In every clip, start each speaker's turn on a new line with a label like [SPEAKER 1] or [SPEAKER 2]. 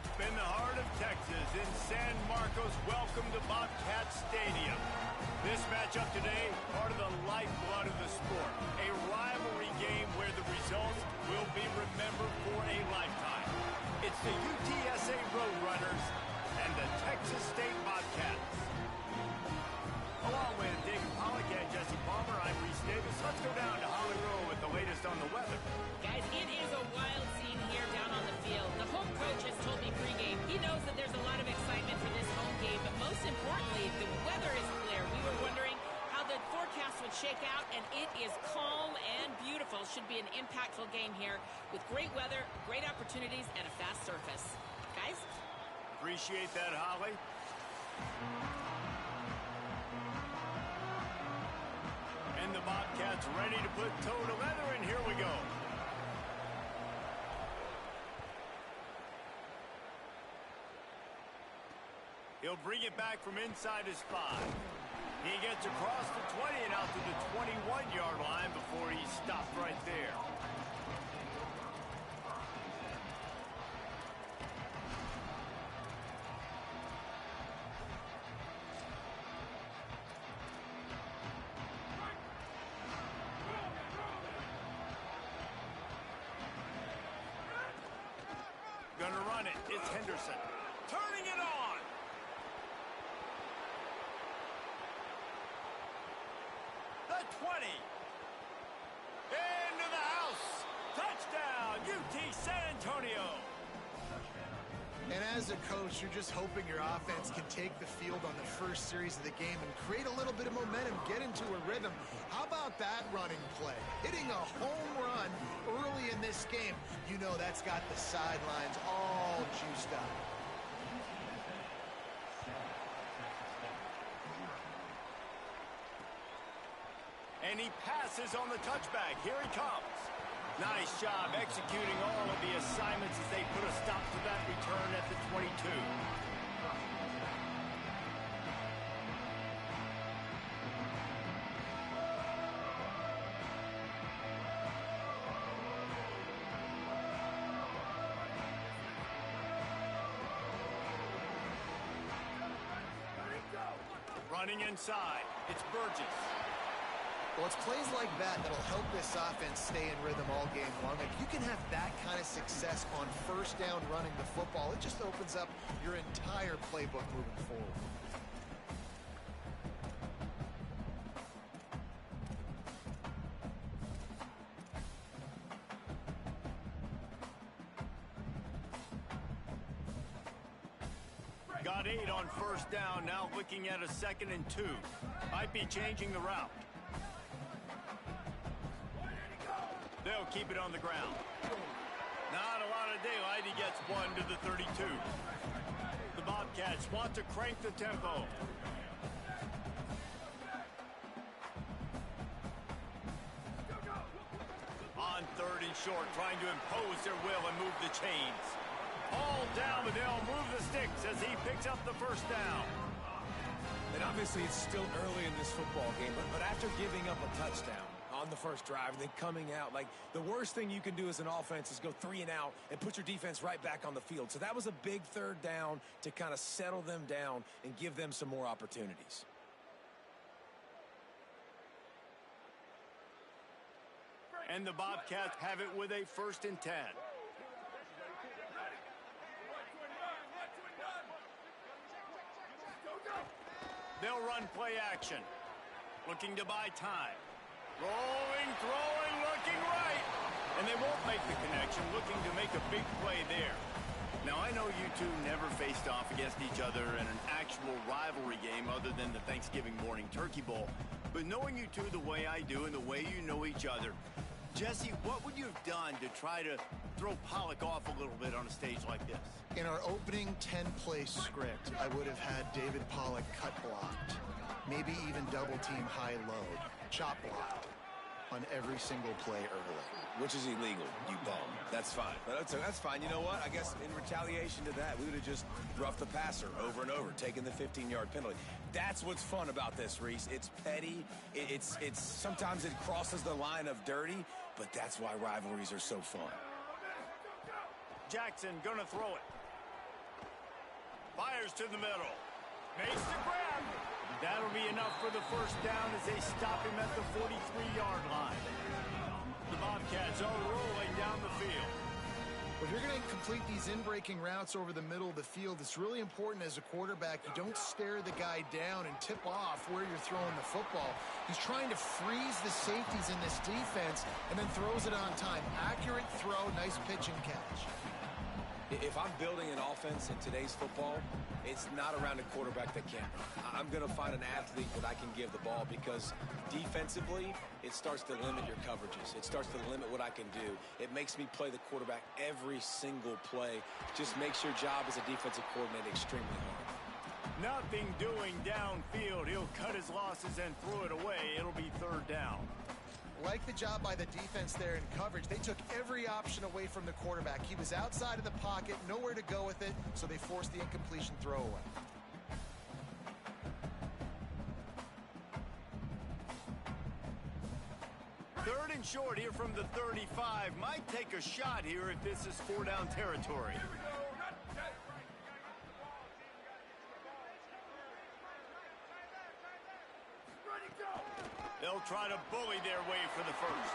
[SPEAKER 1] deep in the heart of Texas in San Marcos. Welcome to Bobcat Stadium. This matchup today, part of the lifeblood of the sport. A rivalry game where the results will be remembered for a lifetime. It's the UTSA Roadrunners and the Texas State Bobcats. Along with David Pollock and Jesse Palmer, I'm Reese Davis. Let's go down to Hollywood with the latest on the weather.
[SPEAKER 2] Guys, it is a wild scene here down on the field. The home coach has told me pregame he knows that there's a lot of excitement for this home game, but most importantly, the weather is clear. We were wondering how the forecast would shake out, and it is calm and beautiful. Should be an impactful game here with great weather, great opportunities, and a fast surface. Guys?
[SPEAKER 1] Appreciate that, Holly. And the Bobcats ready to put toe to leather, and here we go. He'll bring it back from inside his 5. He gets across the 20 and out to the 21-yard line before he stopped right there. Gonna run it. It's Henderson. Turning it on. The 20. Into the house. Touchdown, UT San Antonio.
[SPEAKER 3] And as a coach, you're just hoping your offense can take the field on the first series of the game and create a little bit of momentum, get into a rhythm. How about that running play? Hitting a home run early in this game. You know that's got the sidelines all juiced up.
[SPEAKER 1] And he passes on the touchback. Here he comes. Nice job executing all of the assignments as they put a stop to that return at the 22. Running inside, it's Burgess.
[SPEAKER 3] Well, it's plays like that that'll help this offense stay in rhythm all game long. If you can have that kind of success on first down running the football, it just opens up your entire playbook moving forward.
[SPEAKER 1] Got 8 on first down, now looking at a 2nd and 2. Might be changing the route. They'll keep it on the ground. Not a lot of daylight. He gets 1 to the 32. The Bobcats want to crank the tempo. On 3rd and short, trying to impose their will and move the chains. All down, but they'll move the sticks as he picks up the first down.
[SPEAKER 4] And obviously it's still early in this football game, but after giving up a touchdown on the first drive and then coming out, like, the worst thing you can do as an offense is go 3 and out and put your defense right back on the field. So that was a big 3rd down to kind of settle them down and give them some more opportunities.
[SPEAKER 1] And the Bobcats have it with a 1st and 10. They'll run play action. Looking to buy time. Rolling, throwing, looking right. And they won't make the connection, looking to make a big play there. Now, I know you two never faced off against each other in an actual rivalry game other than the Thanksgiving morning Turkey Bowl. But knowing you two the way I do and the way you know each other, Jesse, what would you have done to try to throw Pollock off a little bit on a stage like this?
[SPEAKER 3] In our opening 10-play script, I would have had David Pollock cut blocked, maybe even double-team high-low, chop blocked on every single play early.
[SPEAKER 4] Which is illegal, you bum. That's fine. But that's fine. You know what? I guess in retaliation to that, we would have just roughed the passer over and over, taking the 15-yard penalty. That's what's fun about this, Reese. It's petty. It's sometimes it crosses the line of dirty, but that's why rivalries are so fun.
[SPEAKER 1] Jackson gonna throw it. Fires to the middle. Makes the grab. That'll be enough for the first down as they stop him at the 43-yard line. The Bobcats are rolling down the field.
[SPEAKER 3] If you're going to complete these in-breaking routes over the middle of the field, it's really important as a quarterback you don't stare the guy down and tip off where you're throwing the football. He's trying to freeze the safeties in this defense and then throws it on time. Accurate throw, nice pitch and catch.
[SPEAKER 4] If I'm building an offense in today's football, it's not around a quarterback that can't run. I'm going to find an athlete that I can give the ball because defensively, it starts to limit your coverages. It starts to limit what I can do. It makes me play the quarterback every single play. Just makes your job as a defensive coordinator extremely hard.
[SPEAKER 1] Nothing doing downfield. He'll cut his losses and throw it away. It'll be third down.
[SPEAKER 3] Like the job by the defense there in coverage. They took every option away from the quarterback. He was outside of the pocket, nowhere to go with it, so they forced the incompletion throwaway.
[SPEAKER 1] Third and short here from the 35. Might take a shot here if this is four-down territory. They'll try to bully their way for the first.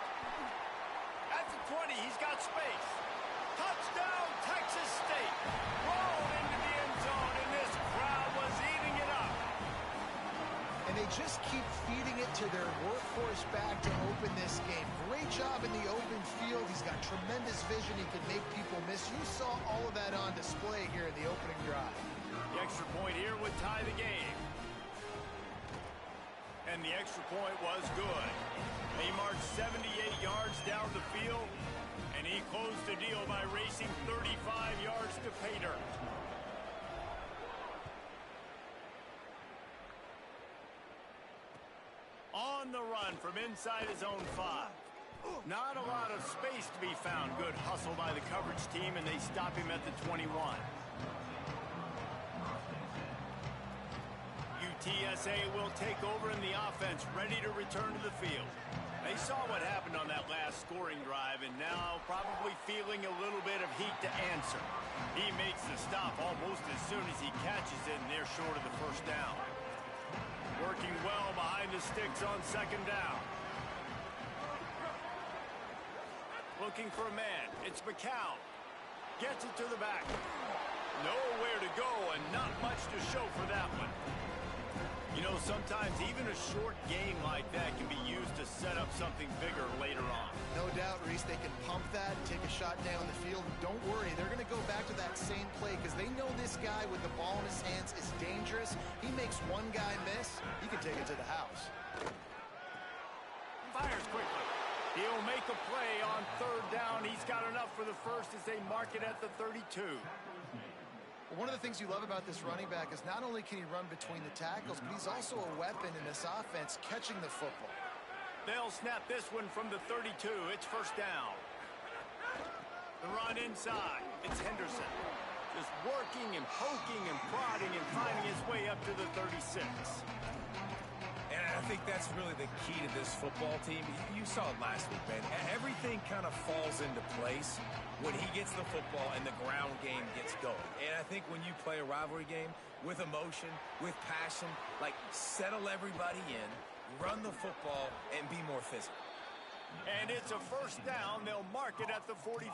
[SPEAKER 1] At the 20, he's got space. Touchdown, Texas State. Rolled into the end zone, and this crowd was eating it up.
[SPEAKER 3] And they just keep feeding it to their workhorse back to open this game. Great job in the open field. He's got tremendous vision. He can make people miss. You saw all of that on display here in the opening drive.
[SPEAKER 1] The extra point here would tie the game. And the extra point was good. He marched 78 yards down the field, and he closed the deal by racing 35 yards to pay dirt. On the run from inside his own 5. Not a lot of space to be found. Good hustle by the coverage team, and they stop him at the 21. TSA will take over in the offense, ready to return to the field. They saw what happened on that last scoring drive, and now probably feeling a little bit of heat to answer. He makes the stop almost as soon as he catches it, and they're short of the first down. Working well behind the sticks on second down. Looking for a man. It's McCown. Gets it to the back. Nowhere to go, and not much to show for that one. You know, sometimes even a short game like that can be used to set up something bigger later on.
[SPEAKER 3] No doubt, Reese, they can pump that, take a shot down the field. Don't worry, they're going to go back to that same play because they know this guy with the ball in his hands is dangerous. He makes one guy miss, he can take it to the house.
[SPEAKER 1] Fires quickly. He'll make a play on third down. He's got enough for the first as they mark it at the 32.
[SPEAKER 3] One of the things you love about this running back is not only can he run between the tackles, but he's also a weapon in this offense catching the football.
[SPEAKER 1] They'll snap this one from the 32. It's first down. The run inside. It's Henderson. Just working and poking and prodding and finding his way up to the 36.
[SPEAKER 4] And I think that's really the key to this football team. You saw it last week, man. Everything kind of falls into place when he gets the football and the ground game gets going. And I think when you play a rivalry game with emotion, with passion, like settle everybody in, run the football, and be more physical.
[SPEAKER 1] And it's a first down. They'll mark it at the 44.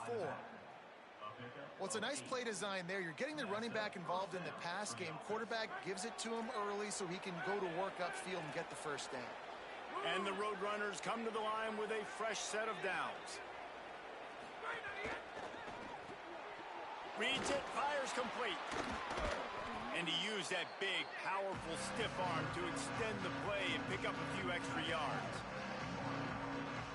[SPEAKER 3] Well, it's a nice play design there. You're getting the running back involved in the pass game. Quarterback gives it to him early so he can go to work upfield and get the first down.
[SPEAKER 1] And the Roadrunners come to the line with a fresh set of downs. Reads it, fires complete. And he used that big, powerful, stiff arm to extend the play and pick up a few extra yards.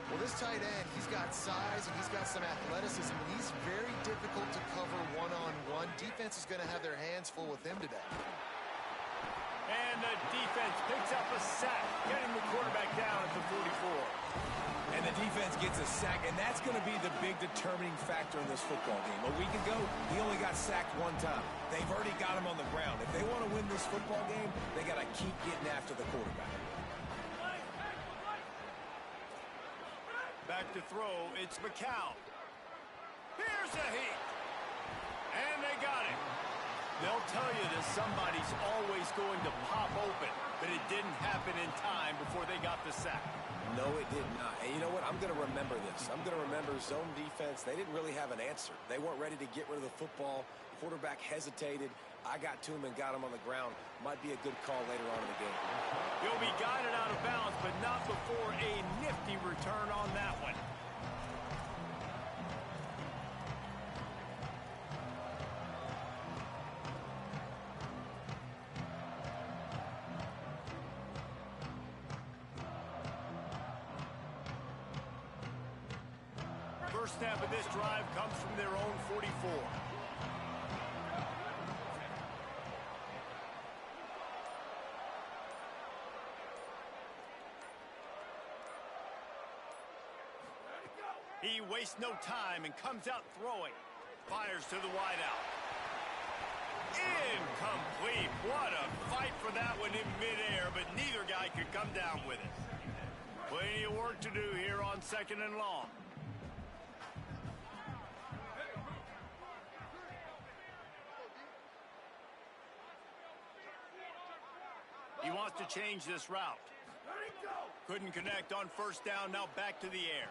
[SPEAKER 3] Well, this tight end, he's got size and he's got some athleticism, and he's very difficult to cover one-on-one. Defense is going to have their hands full with him today.
[SPEAKER 1] And the defense picks up a sack, getting the quarterback down at the 44.
[SPEAKER 4] And the defense gets a sack, and that's going to be the big determining factor in this football game. A week ago, he only got sacked one time. They've already got him on the ground. If they want to win this football game, they got to keep getting after the quarterback.
[SPEAKER 1] Back to throw, it's McCown. Here's a heat. And they got him. They'll tell you that somebody's always going to pop open, but it didn't happen in time before they got the sack.
[SPEAKER 4] No, it did not. And you know what? I'm going to remember this. I'm going to remember zone defense. They didn't really have an answer. They weren't ready to get rid of the football. Quarterback hesitated. I got to him and got him on the ground. Might be a good call later on in the game.
[SPEAKER 1] He'll be guided out of bounds, but not before a nifty return on that one. First snap of this drive comes from their own 44. He wastes no time and comes out throwing. Fires to the wideout. Incomplete. What a fight for that one in midair, but neither guy could come down with it. Plenty of work to do here on 2nd and long. He wants to change this route. Couldn't connect on first down, now back to the air.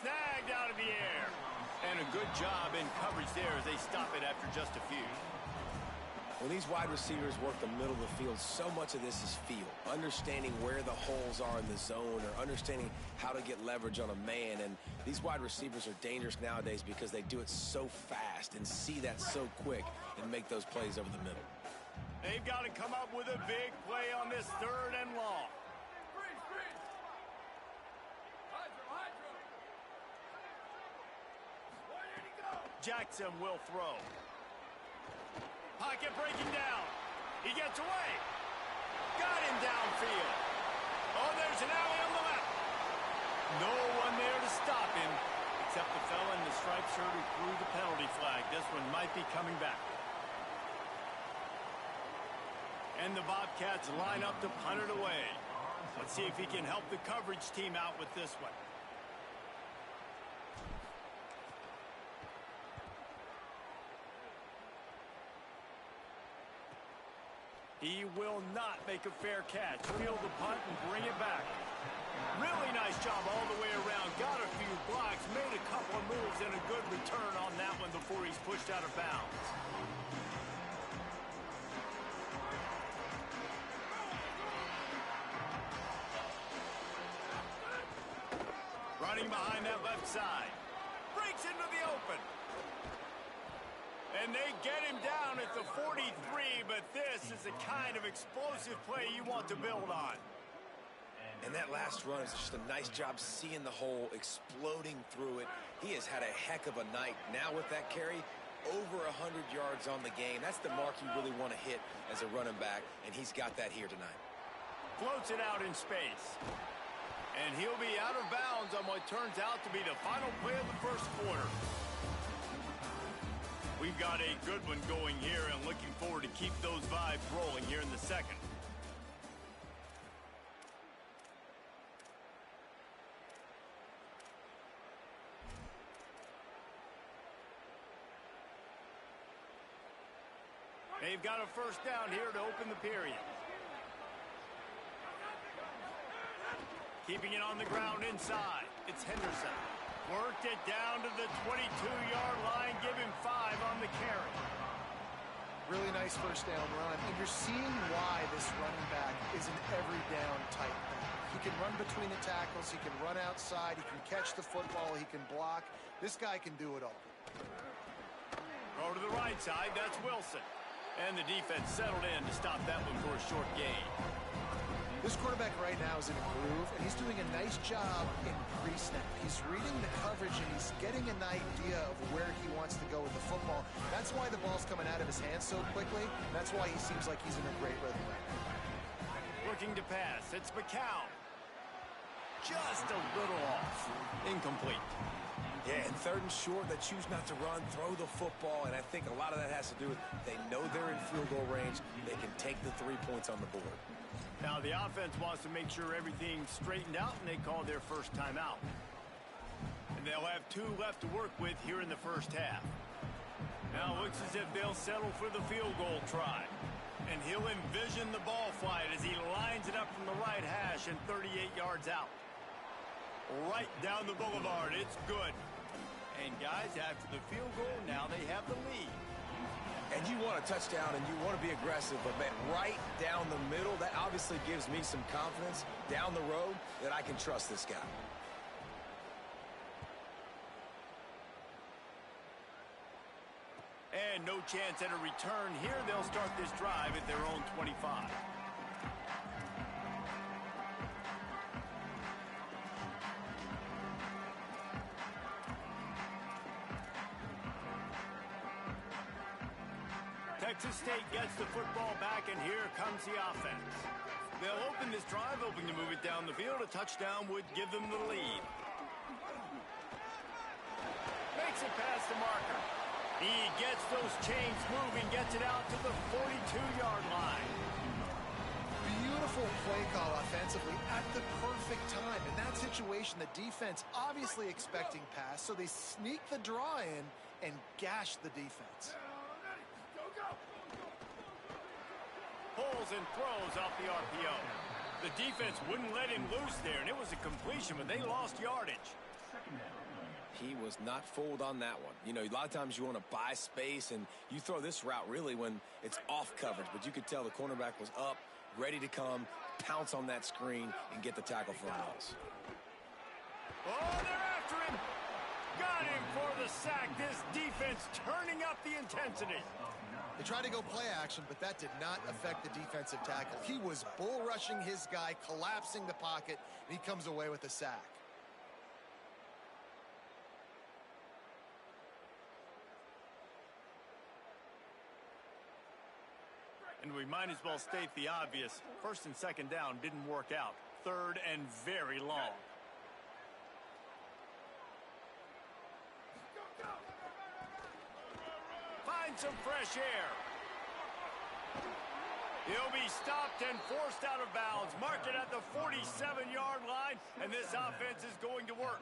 [SPEAKER 1] Snagged out of the air. And a good job in coverage there as they stop it after just a few.
[SPEAKER 4] When these wide receivers work the middle of the field, so much of this is feel. Understanding where the holes are in the zone or understanding how to get leverage on a man. And these wide receivers are dangerous nowadays because they do it so fast and see that so quick and make those plays over the middle.
[SPEAKER 1] They've got to come up with a big play on this 3rd and long. Jackson will throw. Pocket breaking down. He gets away. Got him downfield. Oh, there's an alley on the left. No one there to stop him, except the fella in the striped shirt who threw the penalty flag. This one might be coming back. And the Bobcats line up to punt it away. Let's see if he can help the coverage team out with this one. He will not make a fair catch. Field the punt and bring it back. Really nice job all the way around. Got a few blocks, made a couple of moves, and a good return on that one before he's pushed out of bounds. Running behind that left side. Breaks into the open. And they get him down at the 43, but this is the kind of explosive play you want to build on.
[SPEAKER 4] And that last run is just a nice job seeing the hole, exploding through it. He has had a heck of a night. Now with that carry, over 100 yards on the game. That's the mark you really want to hit as a running back, and he's got that here tonight.
[SPEAKER 1] Floats it out in space. And he'll be out of bounds on what turns out to be the final play of the first quarter. We've got a good one going here and looking forward to keep those vibes rolling here in the second. They've got a first down here to open the period. Keeping it on the ground inside. It's Henderson. Worked it down to the 22-yard line. Give him 5 on the carry.
[SPEAKER 3] Really nice first down run. And you're seeing why this running back is an every down type back. He can run between the tackles. He can run outside. He can catch the football. He can block. This guy can do it all.
[SPEAKER 1] Go to the right side. That's Wilson. And the defense settled in to stop that one for a short gain.
[SPEAKER 3] This quarterback right now is in a groove, and he's doing a nice job in pre-snap. He's reading the coverage, and he's getting an idea of where he wants to go with the football. That's why the ball's coming out of his hands so quickly. That's why he seems like he's in a great rhythm right now.
[SPEAKER 1] Looking to pass. It's McCown. Just a little off. Incomplete.
[SPEAKER 4] Yeah, and 3rd and short, they choose not to run, throw the football, and I think a lot of that has to do with they know they're in field goal range. They can take the 3 points on the board.
[SPEAKER 1] Now the offense wants to make sure everything's straightened out, and they call their first timeout. And they'll have 2 left to work with here in the first half. Now looks as if they'll settle for the field goal try. And he'll envision the ball flight as he lines it up from the right hash and 38 yards out. Right down the boulevard. It's good. And guys, after the field goal, now they have the lead.
[SPEAKER 4] And you want a touchdown and you want to be aggressive, but man, right down the middle, that obviously gives me some confidence down the road that I can trust this guy.
[SPEAKER 1] And no chance at a return here. They'll start this drive at their own 25. Texas State gets the football back, and here comes the offense. They'll open this drive, hoping to move it down the field. A touchdown would give them the lead. Makes it past the marker. He gets those chains moving, gets it out to the 42-yard line.
[SPEAKER 3] Beautiful play call offensively at the perfect time. In that situation, the defense obviously expecting pass, so they sneak the draw in and gash the defense.
[SPEAKER 1] Pulls and throws off the RPO. The defense wouldn't let him loose there, and it was a completion, but they lost yardage.
[SPEAKER 4] He was not fooled on that one. You know, a lot of times you want to buy space, and you throw this route really when it's off coverage, but you could tell the cornerback was up, ready to come, pounce on that screen, and get the tackle for a loss.
[SPEAKER 1] Oh, they're after him. Got him for the sack. This defense turning up the intensity.
[SPEAKER 3] They tried to go play action, but that did not affect the defensive tackle. He was bull rushing his guy, collapsing the pocket, and he comes away with a sack.
[SPEAKER 1] And we might as well state the obvious. First and second down didn't work out. Third and very long. Find some fresh air. He'll be stopped and forced out of bounds. Marked it at the 47-yard line, and this offense is going to work.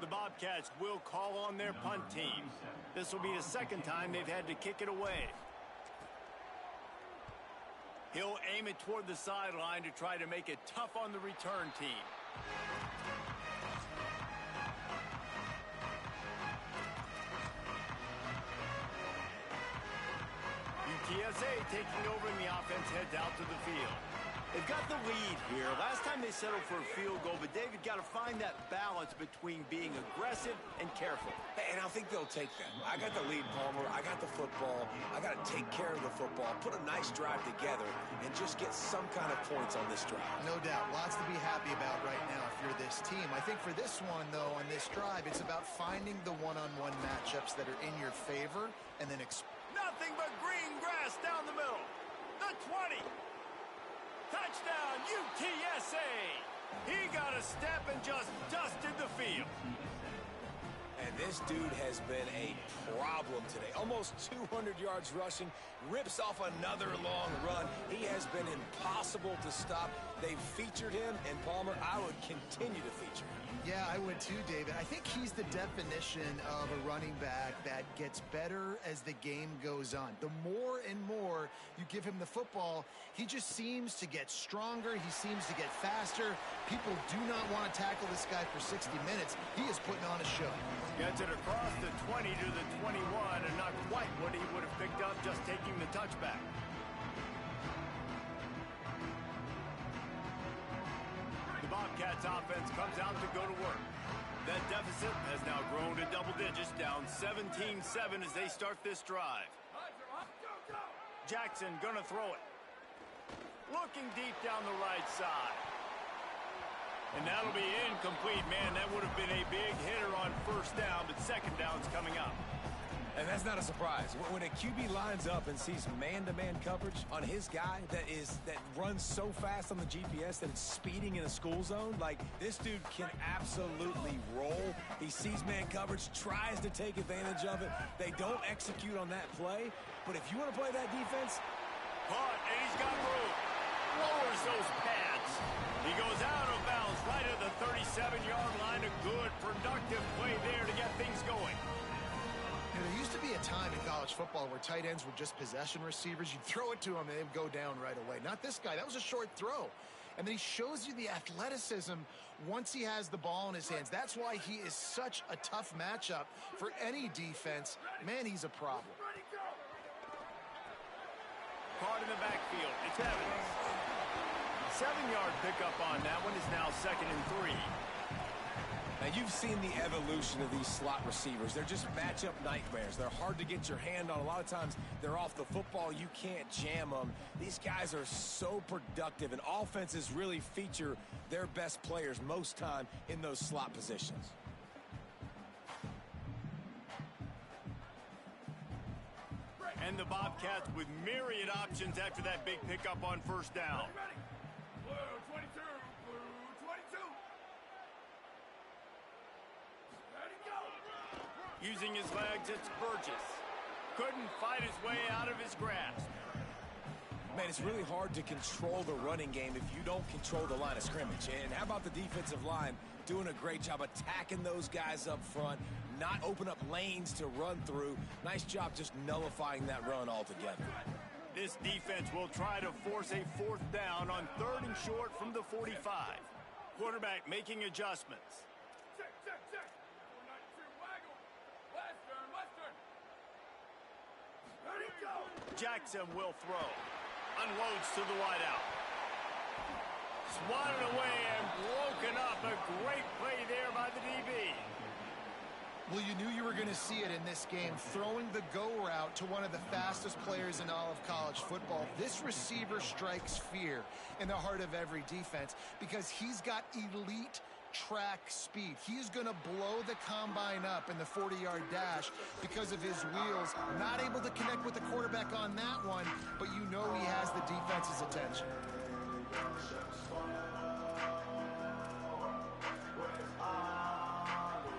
[SPEAKER 1] The Bobcats will call on their punt team. This will be the second time they've had to kick it away. He'll aim it toward the sideline to try to make it tough on the return team. TxSt taking over, and the offense heads out to the field. They've got the lead here. Last time they settled for a field goal, but David got to find that balance between being aggressive and careful.
[SPEAKER 4] And I think they'll take that. I got the lead, Palmer. I got the football. I got to take care of the football, put a nice drive together, and just get some kind of points on this drive.
[SPEAKER 3] No doubt. Lots to be happy about right now if you're this team. I think for this one, though, on this drive, it's about finding the one-on-one matchups that are in your favor and then
[SPEAKER 1] nothing but green grass down the middle. The 20. Touchdown, UTSA. He got a step and just dusted the field.
[SPEAKER 4] And this dude has been a problem today. Almost 200 yards rushing, rips off another long run. He has been impossible to stop. They've featured him, and Palmer, I would continue to feature him.
[SPEAKER 3] Yeah, I would too, David. I think he's the definition of a running back that gets better as the game goes on. The more and more you give him the football, he just seems to get stronger. He seems to get faster. People do not want to tackle this guy for 60 minutes. He is putting on a show.
[SPEAKER 1] Gets it across the 20 to the 21, and not quite what he would have picked up just taking the touchback. The Bobcats offense comes out to go to work. That deficit has now grown to double digits, down 17-7 as they start this drive. Jackson gonna throw it. Looking deep down the right side. And that'll be incomplete. Man, that would have been a big hitter on first down, but second down's coming up.
[SPEAKER 4] And that's not a surprise. When a QB lines up and sees man-to-man coverage on his guy that runs so fast on the GPS that it's speeding in a school zone, like, this dude can absolutely roll. He sees man coverage, tries to take advantage of it. They don't execute on that play, but if you want to play that defense...
[SPEAKER 1] Caught, and he's got room. Lowers those pads. He goes out of bounds right at the 37-yard line. A good, productive play there to get things going.
[SPEAKER 3] There used to be a time in college football where tight ends were just possession receivers. You'd throw it to them and they'd go down right away. Not this guy. That was a short throw. And then he shows you the athleticism once he has the ball in his hands. That's why he is such a tough matchup for any defense. Man, he's a problem.
[SPEAKER 1] Caught in the backfield. It's Evans. 7-yard pickup on that one is now 2nd and 3.
[SPEAKER 4] Now, you've seen the evolution of these slot receivers. They're just matchup nightmares. They're hard to get your hand on. A lot of times, they're off the football. You can't jam them. These guys are so productive, and offenses really feature their best players most time in those slot positions.
[SPEAKER 1] And the Bobcats with myriad options after that big pickup on 1st down.
[SPEAKER 5] Blue 22, blue 22. Ready, go.
[SPEAKER 1] Using his legs, it's Burgess. Couldn't fight his way out of his grasp.
[SPEAKER 4] Man, it's really hard to control the running game if you don't control the line of scrimmage. And how about the defensive line doing a great job attacking those guys up front, not open up lanes to run through. Nice job just nullifying that run altogether.
[SPEAKER 1] This defense will try to force a 4th down on 3rd and short from the 45. Quarterback making adjustments.
[SPEAKER 5] Check. 492, waggle. Western. Ready, go.
[SPEAKER 1] Jackson will throw. Unloads to the wideout. Swatted away and broken up. A great play there by the DB.
[SPEAKER 3] Well, you knew you were going to see it in this game, throwing the go route to one of the fastest players in all of college football. This receiver strikes fear in the heart of every defense because he's got elite track speed. He's going to blow the combine up in the 40-yard dash because of his wheels. Not able to connect with the quarterback on that one, but you know he has the defense's attention.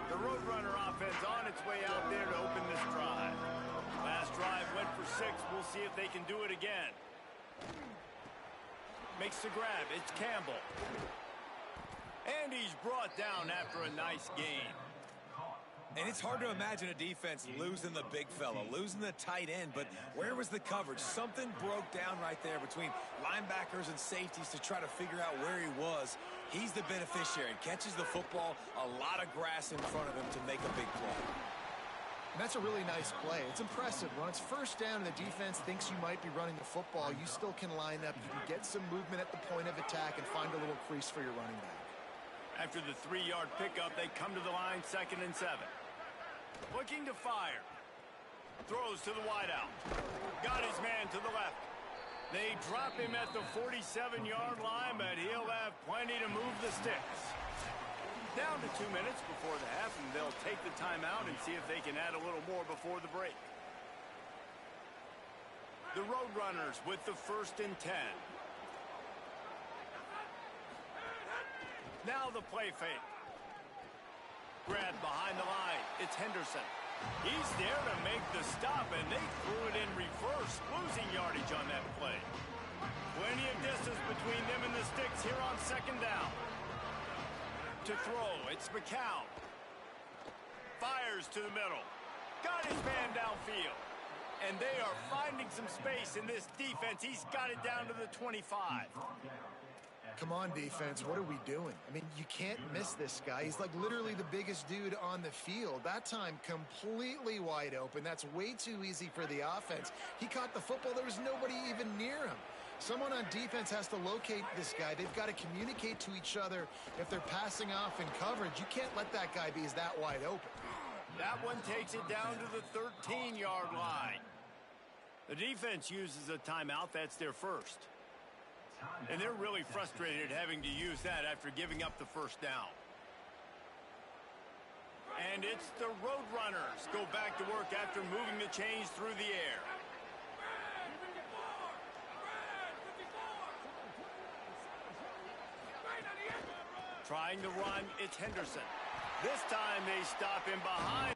[SPEAKER 1] The Roadrunner offense on its way out there to open this drive. Last drive went for 6. We'll see if they can do it again. Makes the grab. It's Campbell. And he's brought down after a nice gain.
[SPEAKER 4] And it's hard to imagine a defense losing the big fella, losing the tight end, but where was the coverage? Something broke down right there between linebackers and safeties to try to figure out where he was. He's the beneficiary. Catches the football, a lot of grass in front of him to make a big play.
[SPEAKER 3] And that's a really nice play. It's impressive. When it's 1st down and the defense thinks you might be running the football, you still can line up. You can get some movement at the point of attack and find a little crease for your running back.
[SPEAKER 1] After the 3-yard pickup, they come to the line 2nd and 7. Looking to fire. Throws to the wideout. Got his man to the left. They drop him at the 47-yard line, but he'll have plenty to move the sticks. Down to 2 minutes before the half, and they'll take the timeout and see if they can add a little more before the break. The Roadrunners with the 1st and 10. Now the play fake. Grab behind the line. It's Henderson. He's there to make the stop, and they threw it in reverse, losing yardage on that play. Plenty of distance between them and the sticks here on 2nd down. To throw, it's McCown. Fires to the middle. Got his man downfield. And they are finding some space in this defense. He's got it down to the 25.
[SPEAKER 3] Come on, defense. What are we doing? I mean, you can't miss this guy. He's like literally the biggest dude on the field. That time, completely wide open. That's way too easy for the offense. He caught the football. There was nobody even near him. Someone on defense has to locate this guy. They've got to communicate to each other if they're passing off in coverage. You can't let that guy be that wide open.
[SPEAKER 1] That one takes it down to the 13-yard line. The defense uses a timeout. That's their 1st. And they're really frustrated having to use that after giving up the 1st down. And it's the Roadrunners go back to work after moving the chains through the air. Trying to run, it's Henderson. This time they stop him behind.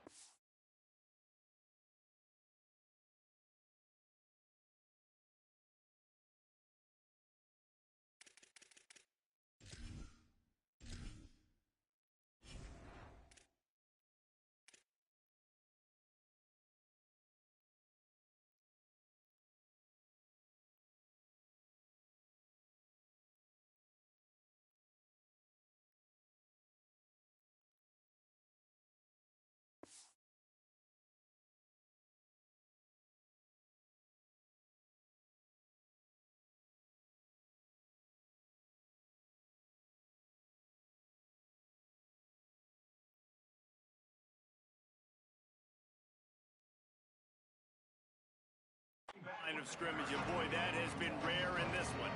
[SPEAKER 1] line of scrimmage, and boy, that has been rare in this one.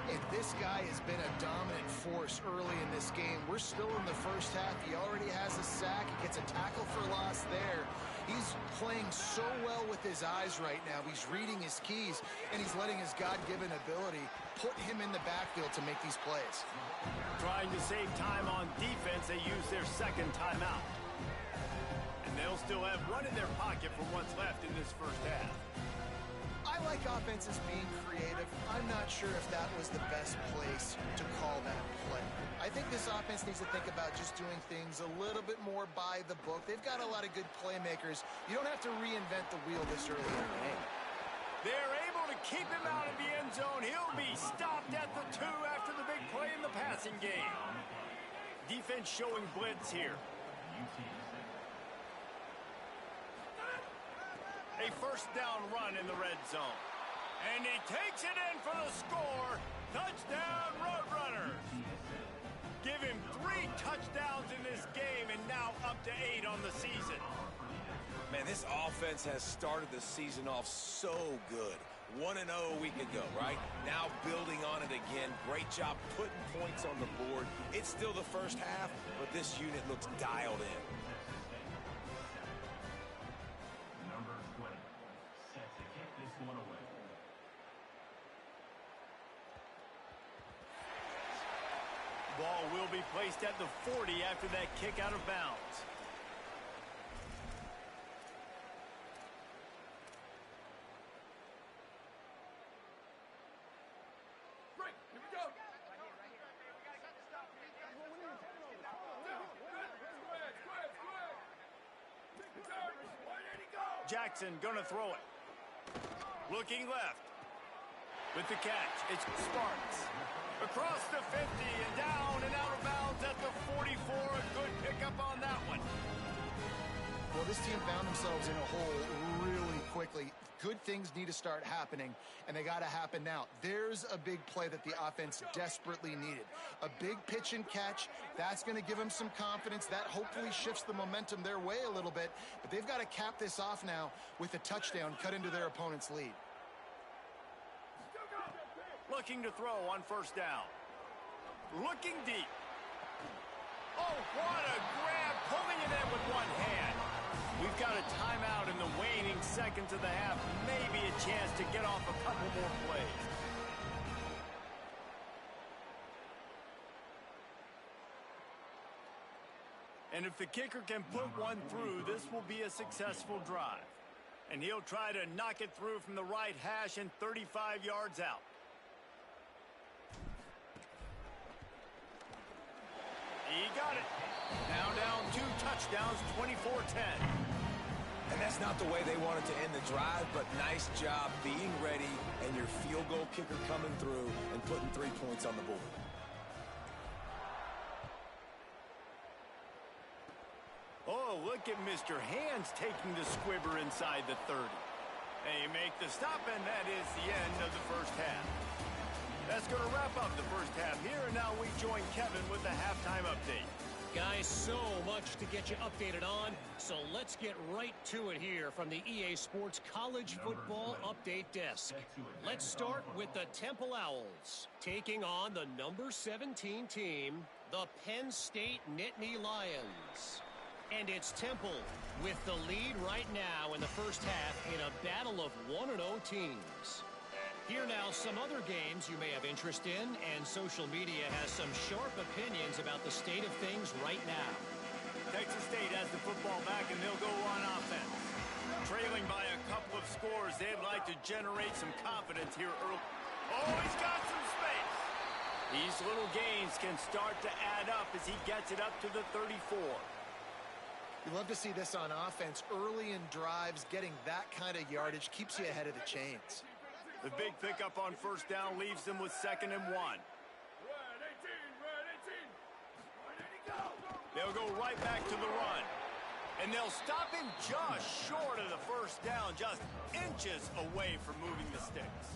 [SPEAKER 3] And this guy has been a dominant force early in this game. We're still in the first half. He already has a sack. He gets a tackle for loss there. He's playing so well with his eyes right now. He's reading his keys, and he's letting his God-given ability put him in the backfield to make these plays.
[SPEAKER 1] Trying to save time on defense, they use their second timeout. And they'll still have one in their pocket for what's left in this first half.
[SPEAKER 3] I like offenses being creative. I'm not sure if that was the best place to call that play. I think this offense needs to think about just doing things a little bit more by the book. They've got a lot of good playmakers. You don't have to reinvent the wheel this early in the game.
[SPEAKER 1] They're able to keep him out of the end zone. He'll be stopped at the 2 after the big play in the passing game. Defense showing blitz here. A first down run in the red zone. And he takes it in for the score. Touchdown, Roadrunners. Give him 3 touchdowns in this game and now up to 8 on the season.
[SPEAKER 4] Man, this offense has started the season off so good. 1-0 a week ago, right? Now building on it again. Great job putting points on the board. It's still the first half, but this unit looks dialed in.
[SPEAKER 6] Number 20, set to kick this one away.
[SPEAKER 1] Ball will be placed at the 40 after that kick out of bounds.
[SPEAKER 5] Break. Here we go.
[SPEAKER 1] Jackson gonna throw it. Looking left. With the catch, it's Sparks. Across the 50 and down and out of bounds at the 44. A good pickup on that one.
[SPEAKER 3] Well, this team found themselves in a hole really quickly. Good things need to start happening, and they got to happen now. There's a big play that the offense desperately needed. A big pitch and catch. That's going to give them some confidence. That hopefully shifts the momentum their way a little bit. But they've got to cap this off now with a touchdown cut into their opponent's lead.
[SPEAKER 1] Looking to throw on first down. Looking deep. Oh, what a grab. Pulling it in with one hand. We've got a timeout in the waning seconds of the half. Maybe a chance to get off a couple more plays. And if the kicker can put one through, this will be a successful drive. And he'll try to knock it through from the right hash and 35 yards out. He got it. Now down 2 touchdowns, 24-10.
[SPEAKER 4] And that's not the way they wanted to end the drive, but nice job being ready and your field goal kicker coming through and putting 3 points on the board.
[SPEAKER 1] Oh, look at Mr. Hands taking the squibber inside the 30. They make the stop, and that is the end of the first half. That's going to wrap up the first half here, and now we join Kevin with the halftime update.
[SPEAKER 7] Guys, so much to get you updated on, so let's get right to it here from the EA Sports College Football Update Desk. Let's start with the Temple Owls, taking on the number 17 team, the Penn State Nittany Lions. And it's Temple with the lead right now in the first half in a battle of 1-0 teams. Here now some other games you may have interest in, and social media has some sharp opinions about the state of things right now.
[SPEAKER 1] Texas State has the football back, and they'll go on offense. Trailing by a couple of scores, they'd like to generate some confidence here early. Oh, he's got some space. These little gains can start to add up as he gets it up to the 34.
[SPEAKER 3] You love to see this on offense. Early in drives, getting that kind of yardage keeps you ahead of the chains.
[SPEAKER 1] The big pickup on first down leaves them with 2nd and 1.
[SPEAKER 5] Red 18, red 18.
[SPEAKER 1] They'll go right back to the run. And they'll stop him just short of the first down, just inches away from moving the sticks.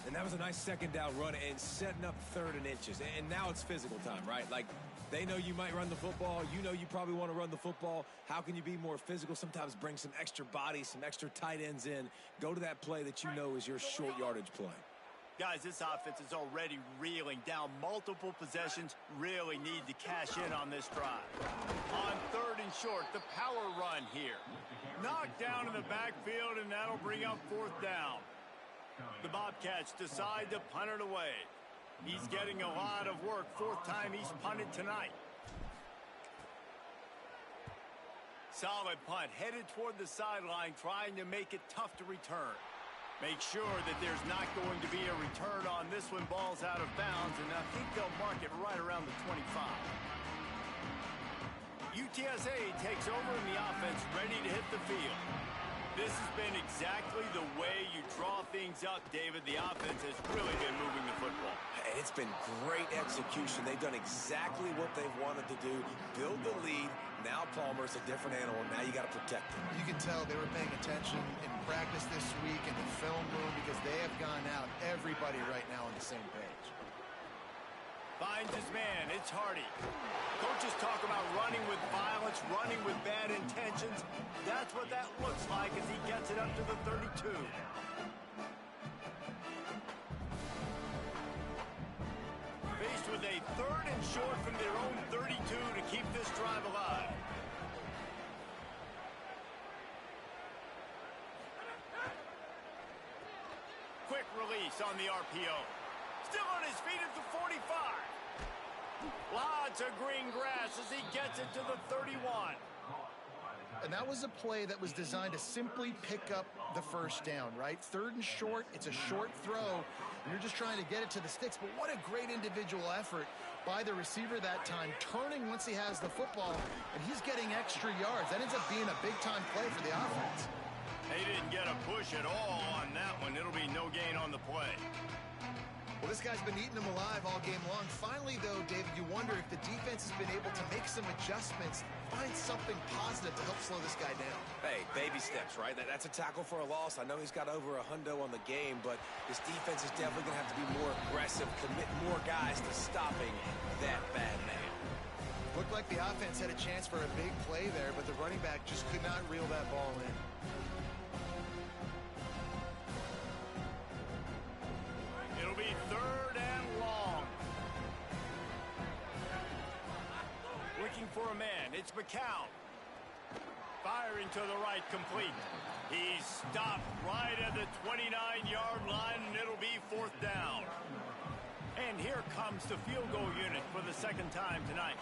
[SPEAKER 4] And that was a nice second down run and setting up 3rd and inches. And now it's physical time, right? Like, They know you might run the football. You know you probably want to run the football. How can you be more physical? Sometimes bring some extra bodies, some extra tight ends in. Go to that play that you know is your short yardage play.
[SPEAKER 1] Guys, this offense is already reeling down multiple possessions. Really need to cash in on this drive. On 3rd and short, the power run here. Knocked down in the backfield, and that'll bring up 4th down. The Bobcats decide to punt it away. He's getting a lot of work. 4th time he's punted tonight. Solid punt, headed toward the sideline, trying to make it tough to return. Make sure that there's not going to be a return on this one. Ball's out of bounds, and I think they'll mark it right around the 25. UTSA takes over in the offense, ready to hit the field. This has been exactly the way you draw things up, David. The offense has really been moving the football.
[SPEAKER 4] Hey, it's been great execution. They've done exactly what they've wanted to do. Build the lead. Now Palmer's a different animal. Now you got to protect him.
[SPEAKER 3] You can tell they were paying attention in practice this week in the film room because they have gone out, everybody right now on the same page.
[SPEAKER 1] Finds his man. It's Hardy. Coaches talk about running with violence, running with bad intentions. That's what that looks like as he gets it up to the 32. Faced with a 3rd and short from their own 32 to keep this drive alive. Quick release on the RPO. Still on his feet at the 45. Lots of green grass as he gets it to the 31.
[SPEAKER 3] And that was a play that was designed to simply pick up the 1st down, right? 3rd and short, it's a short throw. You're just trying to get it to the sticks, but what a great individual effort by the receiver that time, turning once he has the football, and he's getting extra yards. That ends up being a big-time play for the offense.
[SPEAKER 1] They didn't get a push at all on that one. It'll be no gain on the play.
[SPEAKER 3] Well, this guy's been eating them alive all game long. Finally, though, David, you wonder if the defense has been able to make some adjustments, find something positive to help slow this guy down.
[SPEAKER 4] Hey, baby steps, right? That's a tackle for a loss. I know he's got over $100 on the game, but this defense is definitely going to have to be more aggressive, commit more guys to stopping that bad man.
[SPEAKER 3] Looked like the offense had a chance for a big play there, but the running back just could not reel that ball in.
[SPEAKER 1] It'll be 3rd and long. Looking for a man. It's McCown. Firing to the right, complete. He's stopped right at the 29-yard line, and it'll be 4th down. And here comes the field goal unit for the 2nd time tonight.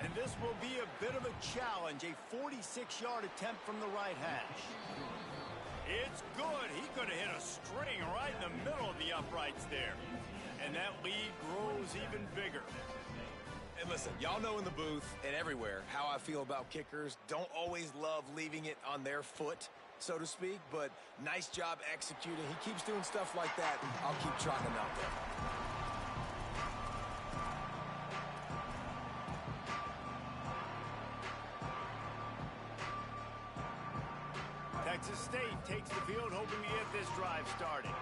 [SPEAKER 1] And this will be a bit of a challenge, a 46-yard attempt from the right hash. It's good. He could have hit a string right in the middle of the uprights there. And that lead grows even bigger.
[SPEAKER 4] And listen, y'all know in the booth and everywhere how I feel about kickers. Don't always love leaving it on their foot, so to speak, but nice job executing. He keeps doing stuff like that. I'll keep trotting him out there.
[SPEAKER 1] Texas State takes the field, hoping to get this drive started.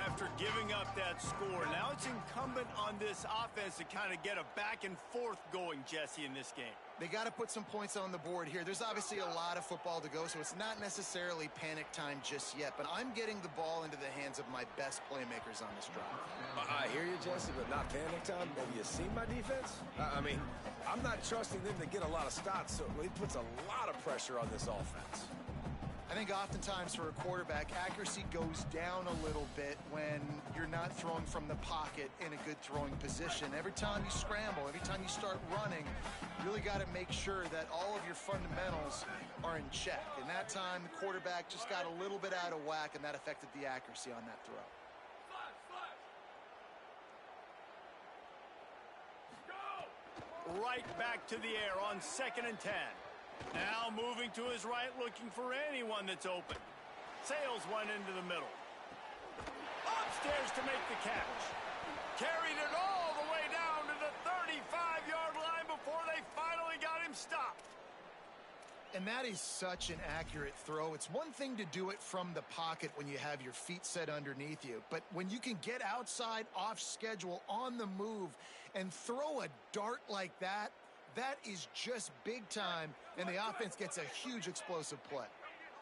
[SPEAKER 1] After giving up that score, now it's incumbent on this offense to kind of get a back and forth going, Jesse, in this game.
[SPEAKER 3] They got to put some points on the board here. There's obviously a lot of football to go, so it's not necessarily panic time just yet, but I'm getting the ball into the hands of my best playmakers on this drive.
[SPEAKER 4] I hear you, Jesse, but not panic time. Have you seen my defense? I mean, I'm not trusting them to get a lot of stops, so it puts a lot of pressure on this offense.
[SPEAKER 3] I think oftentimes for a quarterback, accuracy goes down a little bit when you're not throwing from the pocket in a good throwing position. Every time you scramble, every time you start running, you really got to make sure that all of your fundamentals are in check. And that time, the quarterback just got a little bit out of whack, and that affected the accuracy on that throw.
[SPEAKER 1] Right back to the air on 2nd and 10. Now moving to his right, looking for anyone that's open. Sails one into the middle. Upstairs to make the catch. Carried it all the way down to the 35-yard line before they finally got him stopped.
[SPEAKER 3] And that is such an accurate throw. It's one thing to do it from the pocket when you have your feet set underneath you, but when you can get outside, off schedule, on the move, and throw a dart like that, that is just big time, and the offense gets a huge explosive play.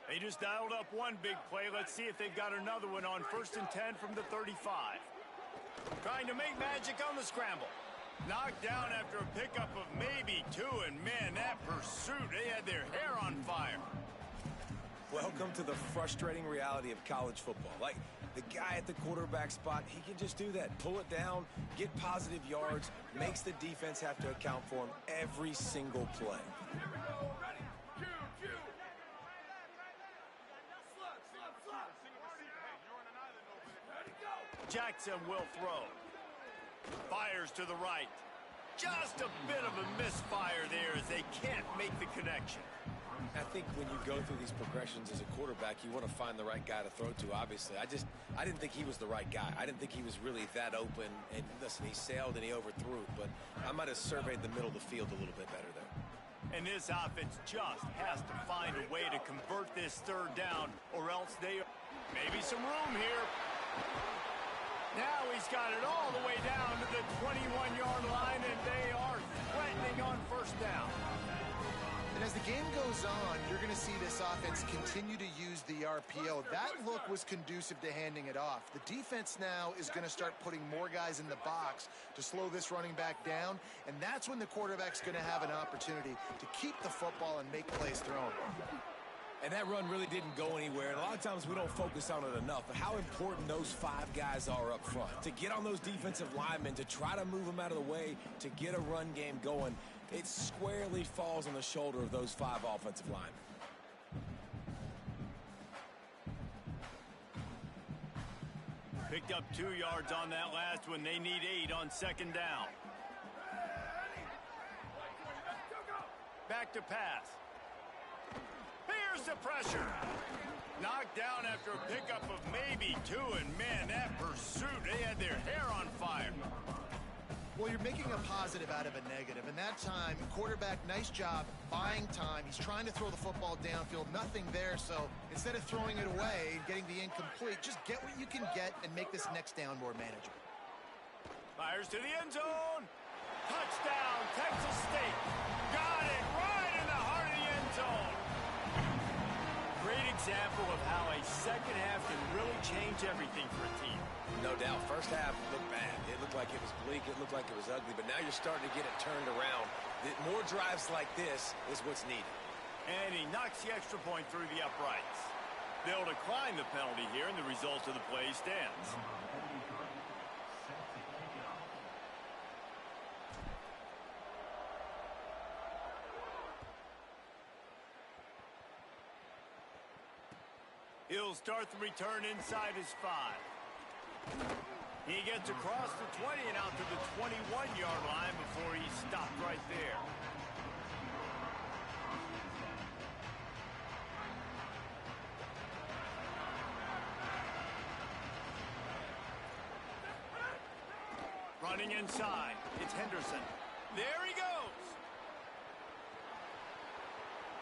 [SPEAKER 1] They just dialed up one big play. Let's see if they've got another one on 1st and 10 from the 35. Trying to make magic on the scramble. Knocked down after a pickup of maybe 2, and man, that pursuit, they had their hair on fire.
[SPEAKER 4] Welcome to the frustrating reality of college football. Like, the guy at the quarterback spot, he can just do that. Pull it down, get positive yards, makes the defense have to account for him every single play.
[SPEAKER 5] Here we go. Ready? Cue, cue. Slap. Ready, go.
[SPEAKER 1] Jackson will throw. Fires to the right. Just a bit of a misfire there as they can't make the connection.
[SPEAKER 4] I think when you go through these progressions as a quarterback, you want to find the right guy to throw to, obviously. I didn't think he was the right guy. I didn't think he was really that open. And listen, he sailed and he overthrew it, but I might have surveyed the middle of the field a little bit better there.
[SPEAKER 1] And this offense just has to find a way to convert this 3rd down, or else maybe some room here. Now he's got it all the way down to the 21-yard line, and they are threatening on 1st down.
[SPEAKER 3] And as the game goes on, you're going to see this offense continue to use the RPO. That look was conducive to handing it off. The defense now is going to start putting more guys in the box to slow this running back down, and that's when the quarterback's going to have an opportunity to keep the football and make plays thrown.
[SPEAKER 4] And that run really didn't go anywhere. And a lot of times we don't focus on it enough. But how important those 5 guys are up front. To get on those defensive linemen, to try to move them out of the way, to get a run game going, it squarely falls on the shoulder of those 5 offensive linemen.
[SPEAKER 1] Picked up 2 yards on that last one. They need 8 on 2nd down. Back to pass. Here's the pressure. Knocked down after a pickup of maybe 2, and man, that pursuit, they had their hair on fire.
[SPEAKER 3] Well, you're making a positive out of a negative, and that time, quarterback, nice job buying time. He's trying to throw the football downfield, nothing there, so instead of throwing it away and getting the incomplete, just get what you can get and make this next down more manageable.
[SPEAKER 1] Fires to the end zone. Touchdown, Texas State. Got it right in the heart of the end zone. Great example of how a 2nd half can really change everything for a team.
[SPEAKER 4] No doubt. 1st half looked bad. It looked like it was bleak. It looked like it was ugly. But now you're starting to get it turned around. More drives like this is what's needed.
[SPEAKER 1] And he knocks the extra point through the uprights. They'll decline the penalty here, and the result of the play stands. He'll start the return inside his 5. He gets across the 20 and out to the 21-yard line before he's stopped right there. Running inside, it's Henderson. There he goes.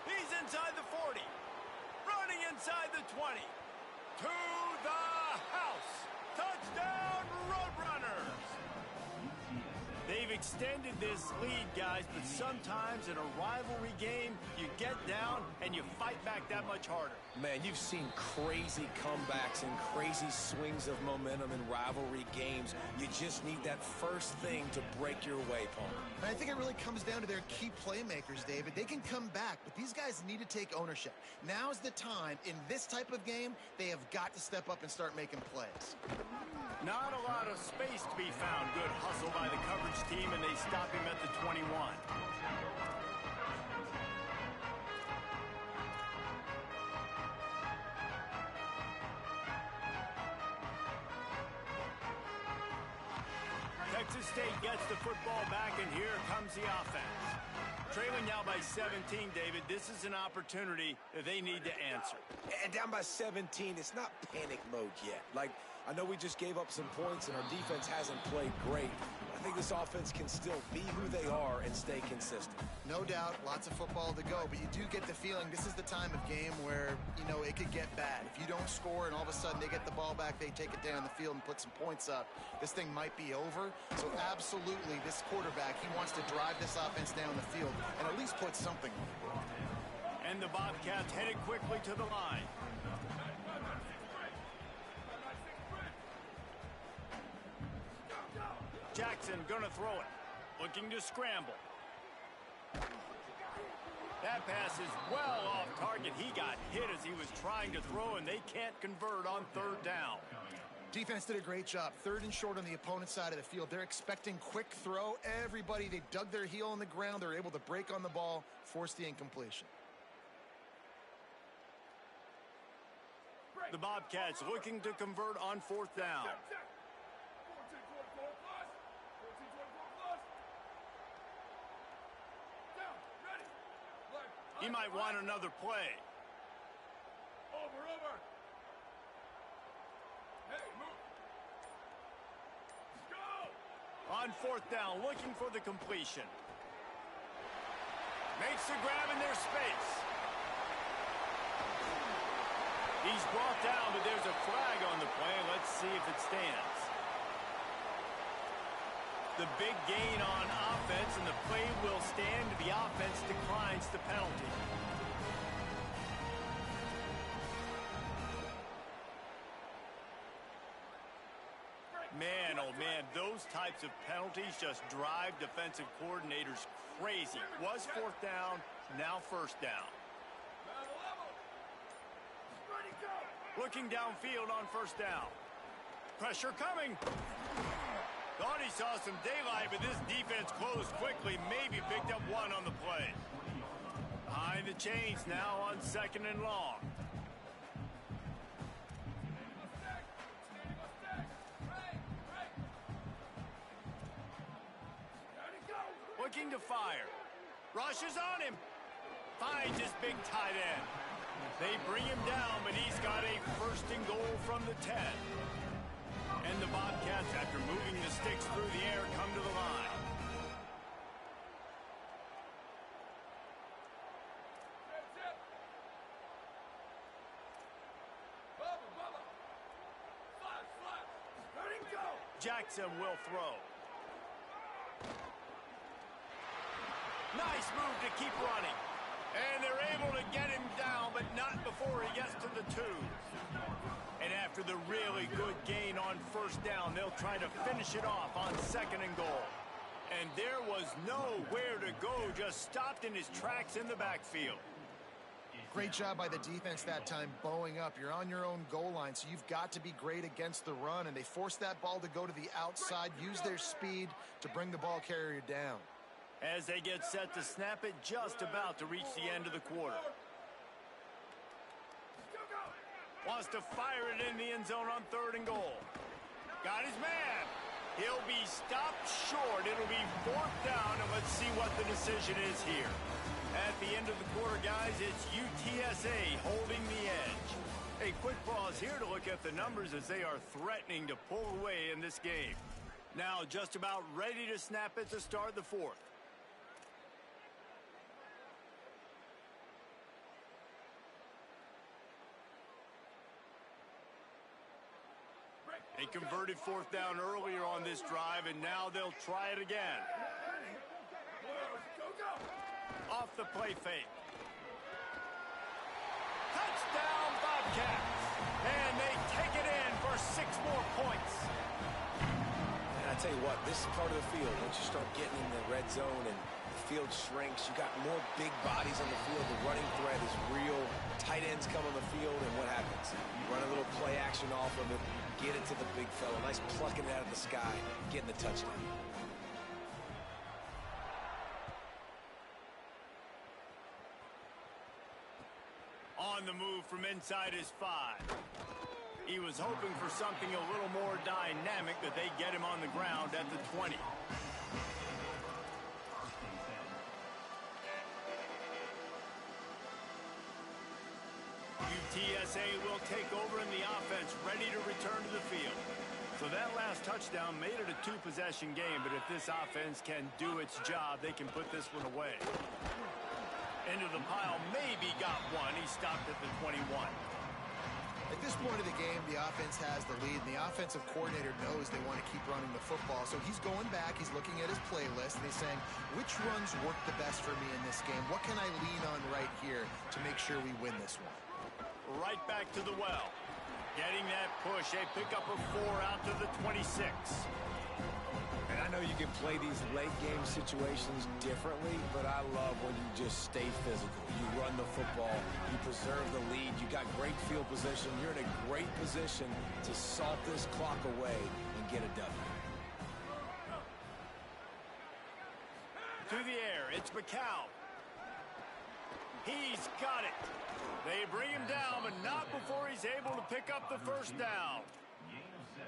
[SPEAKER 1] He's inside the 40. Running inside the 20. To the house. Touchdown, Roadrunners. They've extended this lead, guys, but sometimes in a rivalry game, you get down and you fight back that much harder.
[SPEAKER 4] Man, you've seen crazy comebacks and crazy swings of momentum in rivalry games. You just need that first thing to break your way, Paul.
[SPEAKER 3] And I think it really comes down to their key playmakers, David. They can come back, but these guys need to take ownership. Now's the time. In this type of game, they have got to step up and start making plays.
[SPEAKER 1] Not a lot of space to be found. Good hustle by the coverage team, and they stop him at the 21. Texas State gets the football back, and here comes the offense. Trailing now by 17, David. This is an opportunity that they need to answer.
[SPEAKER 4] And down by 17, it's not panic mode yet. Like, I know we just gave up some points and our defense hasn't played great. I I think this offense can still be who they are and stay consistent.
[SPEAKER 3] No doubt, lots of football to go, but you do get the feeling this is the time of game where, you know, it could get bad. If you don't score and all of a sudden they get the ball back, they take it down the field and put some points up, this thing might be over. So absolutely, this quarterback, he wants to drive this offense down the field and at least put something on the board.
[SPEAKER 1] And the Bobcats headed quickly to the line. Jackson gonna throw it. Looking to scramble. That pass is well off target. He got hit as he was trying to throw, and they can't convert on third down.
[SPEAKER 3] Defense did a great job. Third and short on the opponent's side of the field. They're expecting quick throw. Everybody, they dug their heel in the ground. They're able to break on the ball, force the incompletion.
[SPEAKER 1] The Bobcats looking to convert on fourth down. He might want another play.
[SPEAKER 5] Over. Hey, move. Go.
[SPEAKER 1] On fourth down, looking for the completion. Makes the grab in their space. He's brought down, but there's a flag on the play. Let's see if it stands. The big gain on offense, and the play will stand. The offense declines the penalty. Man, oh man, those types of penalties just drive defensive coordinators crazy. Was fourth down, now first down. Looking downfield on first down. Pressure coming. Thought he saw some daylight, but this defense closed quickly. Maybe picked up one on the play. Behind the chains now on second and long. Looking to fire. Rushes on him. Finds his big tight end. They bring him down, but he's got a first and goal from the 10. And the Bobcats, after moving the sticks through the air, come to the line. Jackson will throw. Nice move to keep running. And they're able to get him down, but not before he gets to the 2. And after the really good gain on first down, they'll try to finish it off on second and goal. And there was nowhere to go, just stopped in his tracks in the backfield.
[SPEAKER 3] Great job by the defense that time, bowing up. You're on your own goal line, so you've got to be great against the run, and they forced that ball to go to the outside, use their speed to bring the ball carrier down.
[SPEAKER 1] As they get set to snap it, just about to reach the end of the quarter. Wants to fire it in the end zone on third and goal. Got his man. He'll be stopped short. It'll be fourth down, and let's see what the decision is here. At the end of the quarter, guys, it's UTSA holding the edge. A quick pause here to look at the numbers as they are threatening to pull away in this game. Now just about ready to snap it to start the fourth. They converted fourth down earlier on this drive, and now they'll try it again. Off the play fake. Touchdown, Bobcats! And they take it in for 6 more points.
[SPEAKER 4] And I tell you what, this part of the field, once you start getting in the red zone and the field shrinks, you got more big bodies on the field. The running threat is real. Tight ends come on the field, and what happens? You run a little play action off of it, get it to the big fella. Nice plucking it out of the sky, getting the touchdown.
[SPEAKER 1] On the move from inside his 5. He was hoping for something a little more dynamic, that they get him on the ground at the 20. UTSA will take over in the offense, ready to return to the field. So that last touchdown made it a two-possession game, but if this offense can do its job, they can put this one away. Into the pile, maybe got one. He stopped at the 21.
[SPEAKER 3] At this point of the game, the offense has the lead, and the offensive coordinator knows they want to keep running the football. So he's going back, he's looking at his playlist, and he's saying, which runs work the best for me in this game? What can I lean on right here to make sure we win this one?
[SPEAKER 1] Right back to the well. Getting that push, a pickup of 4 out to the 26.
[SPEAKER 4] And I know you can play these late game situations differently, but I love when you just stay physical. You run the football, you preserve the lead, you got great field position, you're in a great position to salt this clock away and get a W.
[SPEAKER 1] To the air, it's McCown. He's got it. They bring him down, but not before he's able to pick up the first down.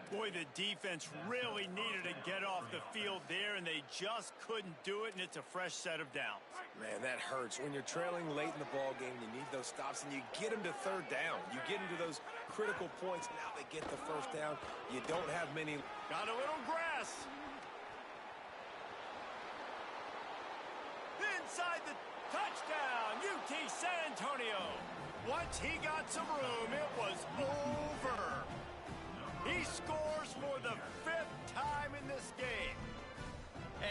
[SPEAKER 1] Boy, the defense really needed to get off the field there, and they just couldn't do it, and it's a fresh set of downs.
[SPEAKER 4] Man, that hurts. When you're trailing late in the ball game, you need those stops, and you get them to third down. You get them to those critical points. Now they get the first down. You don't have many.
[SPEAKER 1] Got a little grass. Inside the touchdown, UT San Antonio. Once he got some room, it was over. He scores for the 5th time in this game.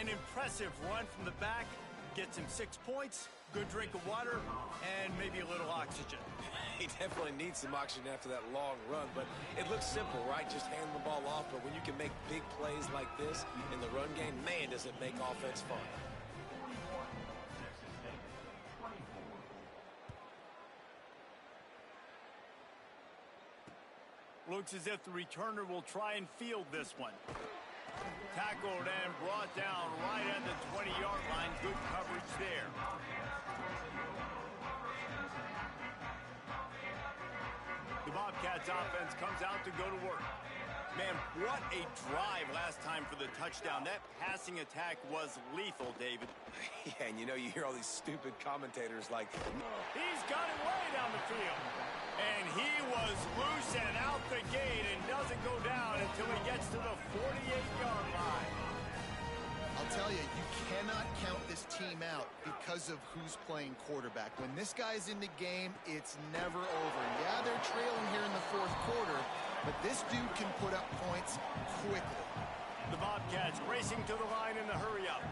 [SPEAKER 1] An impressive run from the back. Gets him 6 points, good drink of water, and maybe a little oxygen.
[SPEAKER 4] He definitely needs some oxygen after that long run, but it looks simple, right? Just hand the ball off, but when you can make big plays like this in the run game, man, does it make offense fun.
[SPEAKER 1] Looks as if the returner will try and field this one. Tackled and brought down right at the 20-yard line. Good coverage there. The Bobcats offense comes out to go to work. Man, what a drive last time for the touchdown. That passing attack was lethal, David.
[SPEAKER 4] Yeah, and you know, you hear all these stupid commentators like,
[SPEAKER 1] he's got it way down the field. And he was loose and out the gate and doesn't go down until he gets to the 48-yard line.
[SPEAKER 3] I'll tell you, you cannot count this team out because of who's playing quarterback. When this guy's in the game, it's never over. Yeah, they're trailing here in the 4th quarter, but this dude can put up points quickly.
[SPEAKER 1] The Bobcats racing to the line in the hurry-up.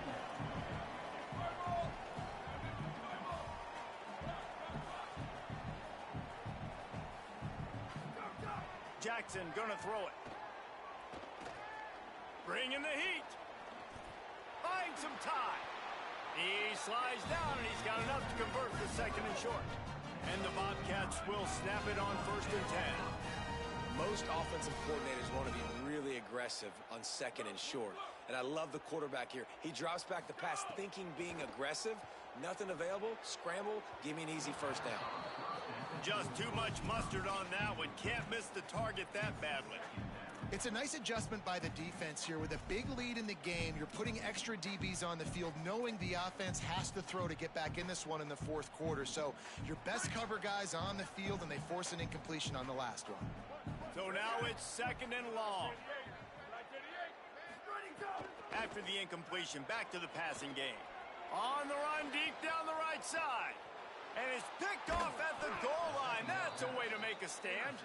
[SPEAKER 1] Jackson gonna throw it. Bring in the heat. Find some time. He slides down, and he's got enough to convert the 2nd and short. And the Bobcats will snap it on 1st and 10.
[SPEAKER 4] Most offensive coordinators want to be really aggressive on 2nd and short. And I love the quarterback here. He drops back the pass thinking being aggressive. Nothing available. Scramble. Give me an easy first down.
[SPEAKER 1] Just too much mustard on that one. Can't miss the target that badly.
[SPEAKER 3] It's a nice adjustment by the defense here. With a big lead in the game, you're putting extra DBs on the field, knowing the offense has to throw to get back in this one in the 4th quarter. So your best cover guys on the field, and they force an incompletion on the last one.
[SPEAKER 1] So now it's 2nd and long. After the incompletion, back to the passing game. On the run, deep down the right side. And it's picked off at the goal line. That's a way to make a stand.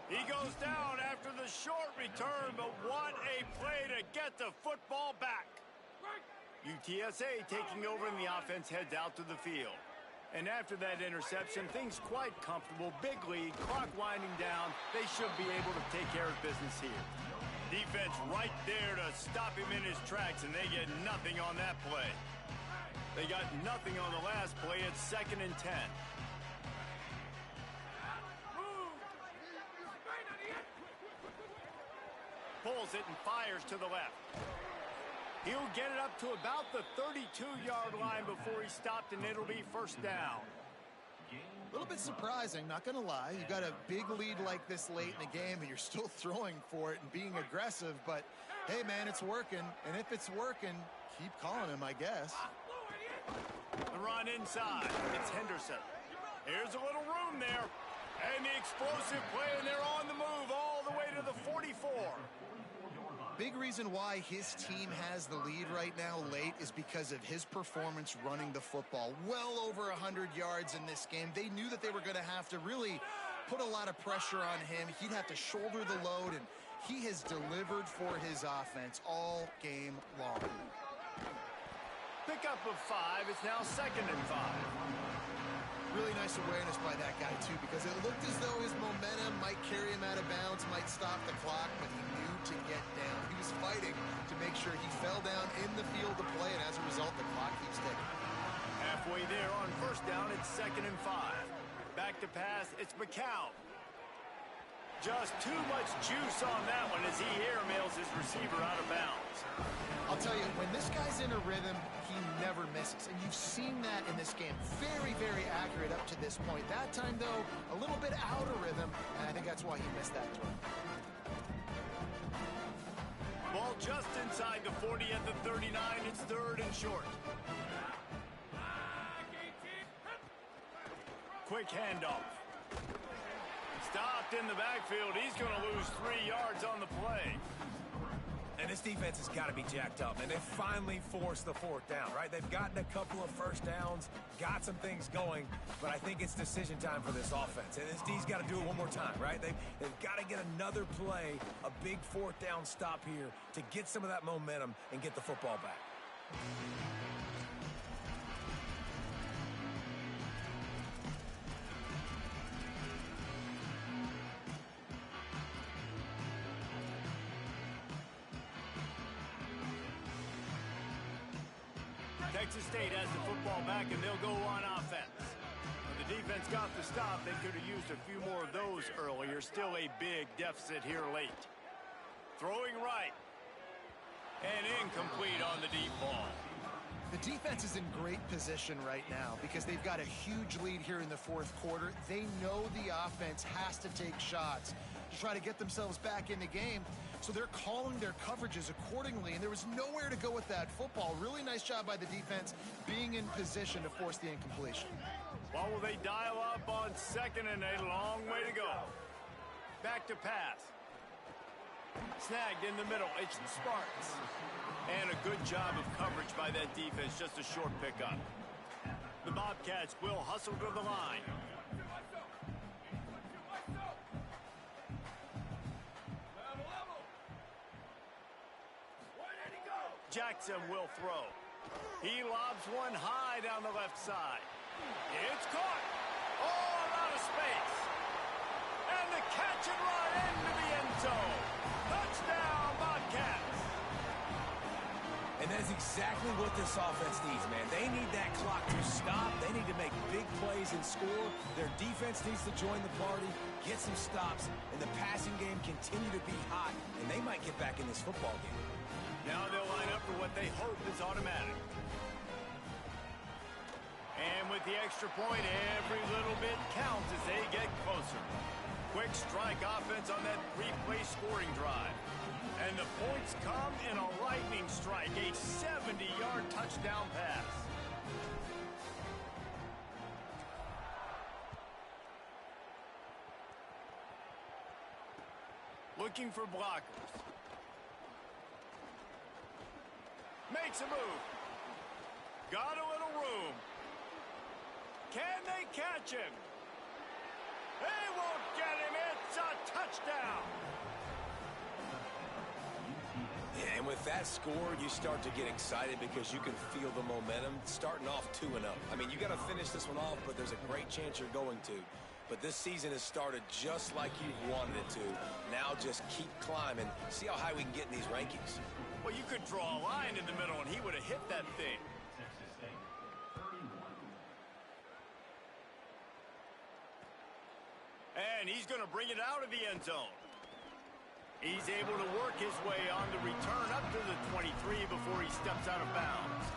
[SPEAKER 1] He goes down after the short return, but what a play to get the football back. UTSA taking over, and the offense heads out to the field. And after that interception, things quite comfortable. Big lead, clock winding down. They should be able to take care of business here. Defense right there to stop him in his tracks, and they get nothing on that play. They got nothing on the last play. It's 2nd and 10. Pulls it and fires to the left. He'll get it up to about the 32-yard line before he stopped, and it'll be 1st down.
[SPEAKER 3] A little bit surprising, not going to lie. You got a big lead like this late in the game, and you're still throwing for it and being aggressive. But, hey, man, it's working. And if it's working, keep calling him, I guess.
[SPEAKER 1] The run inside. It's Henderson. Here's a little room there. And the explosive play, and they're on the move all the way to the 44.
[SPEAKER 3] Big reason why his team has the lead right now late is because of his performance running the football. Well over 100 yards in this game. They knew that they were going to have to really put a lot of pressure on him. He'd have to shoulder the load, and he has delivered for his offense all game long.
[SPEAKER 1] Pickup of 5. It's now 2nd and 5.
[SPEAKER 3] Really nice awareness by that guy, too, because it looked as though his momentum might carry him out of bounds, might stop the clock, but he knew to get down. He was fighting to make sure he fell down in the field to play, and as a result, the clock keeps ticking.
[SPEAKER 1] Halfway there on 1st down, it's 2nd and 5. Back to pass, it's McCown. Just too much juice on that one as he airmails his receiver out of bounds.
[SPEAKER 3] I'll tell you, when this guy's in a rhythm, he never misses. And you've seen that in this game. Very, very accurate up to this point. That time, though, a little bit out of rhythm, and I think that's why he missed that throw.
[SPEAKER 1] Ball just inside the 40 at the 39. It's 3rd and short. Quick handoff. Stopped in the backfield. He's going to lose 3 yards on the play.
[SPEAKER 4] And this defense has got to be jacked up, and they finally forced the 4th down, right? They've gotten a couple of 1st downs, got some things going, but I think it's decision time for this offense. And this D's got to do it one more time, right? They've got to get another play, a big 4th down stop here to get some of that momentum and get the football back.
[SPEAKER 1] Texas State has the football back, and they'll go on offense. When the defense got the stop, they could have used a few more of those earlier. Still a big deficit here late. Throwing right. And incomplete on the deep ball.
[SPEAKER 3] The defense is in great position right now because they've got a huge lead here in the 4th quarter. They know the offense has to take shots to try to get themselves back in the game. So they're calling their coverages accordingly, and there was nowhere to go with that football. Really nice job by the defense being in position to force the incompletion.
[SPEAKER 1] Well, will they dial up on 2nd and a long way to go? Back to pass. Snagged in the middle. It's the Sparks. And a good job of coverage by that defense. Just a short pickup. The Bobcats will hustle to the line. Jackson will throw. He lobs one high down the left side. It's caught. All out of space. And the catch and run into the end zone. Touchdown, Bobcats.
[SPEAKER 4] And that's exactly what this offense needs, man. They need that clock to stop. They need to make big plays and score. Their defense needs to join the party, get some stops, and the passing game continue to be hot, and they might get back in this football game.
[SPEAKER 1] Now they'll line up for what they hope is automatic. And with the extra point, every little bit counts as they get closer. Quick strike offense on that 3-play scoring drive. And the points come in a lightning strike, a 70-yard touchdown pass. Looking for blockers. Makes a move. Got a little room. Can they catch him? They won't get him. It's a touchdown.
[SPEAKER 4] Yeah, and with that score, you start to get excited because you can feel the momentum starting off 2-0. I mean, you got to finish this one off, but there's a great chance you're going to. But this season has started just like you wanted it to. Now just keep climbing. See how high we can get in these rankings.
[SPEAKER 1] Well, you could draw a line in the middle, and he would have hit that thing.
[SPEAKER 6] Texas State, 31.
[SPEAKER 1] And he's going to bring it out of the end zone. He's able to work his way on the return up to the 23 before he steps out of bounds.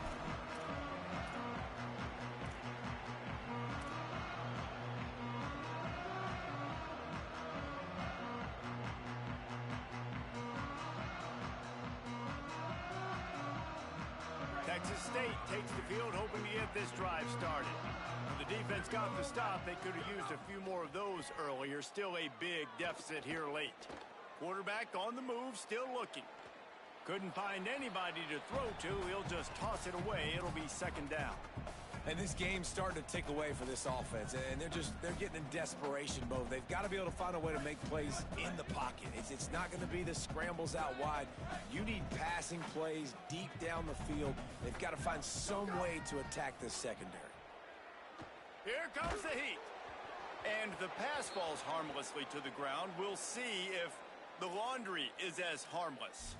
[SPEAKER 1] Texas State takes the field, hoping to get this drive started. When the defense got the stop, they could have used a few more of those earlier. Still a big deficit here late. Quarterback on the move, still looking. Couldn't find anybody to throw to. He'll just toss it away. It'll be second down.
[SPEAKER 4] And this game's starting to tick away for this offense, and they're getting in desperation mode. They've got to be able to find a way to make plays in the pocket. It's not going to be the scrambles out wide. You need passing plays deep down the field. They've got to find some way to attack this secondary.
[SPEAKER 1] Here comes the heat. And the pass falls harmlessly to the ground. We'll see if the laundry is as harmless.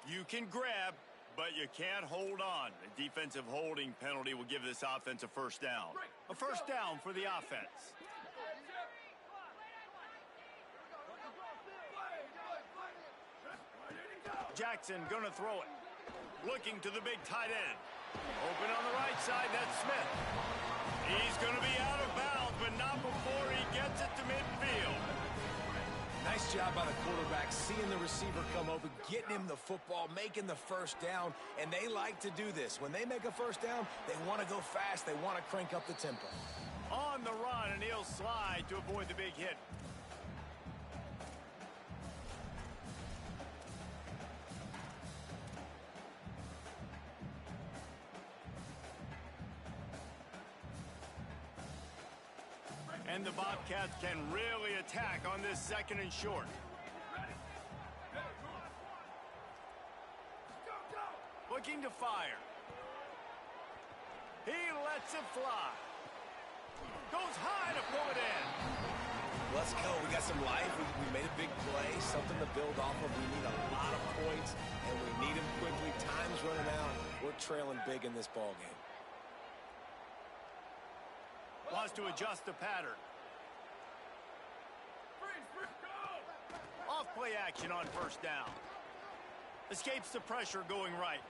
[SPEAKER 1] You can grab, but you can't hold on. A defensive holding penalty will give this offense a first down. A first down for the offense. Jackson gonna throw it. Looking to the big tight end. Open on the right side, that's Smith. He's gonna be out of bounds, but not before he gets it to midfield.
[SPEAKER 4] Nice job by the quarterback, seeing the receiver come open, getting him the football, making the first down, and they like to do this. When they make a first down, they want to go fast, they want to crank up the tempo.
[SPEAKER 1] On the run, and he'll slide to avoid the big hit. And the Bobcats can really attack on this second and short. Looking to fire. He lets it fly. Goes high to pull it in.
[SPEAKER 4] Let's go. We got some life. We made a big play, something to build off of. We need a lot of points, and we need them quickly. Time's running out. We're trailing big in this ball game.
[SPEAKER 1] Wants to adjust the pattern. Off play action on first down. Escapes the pressure going right.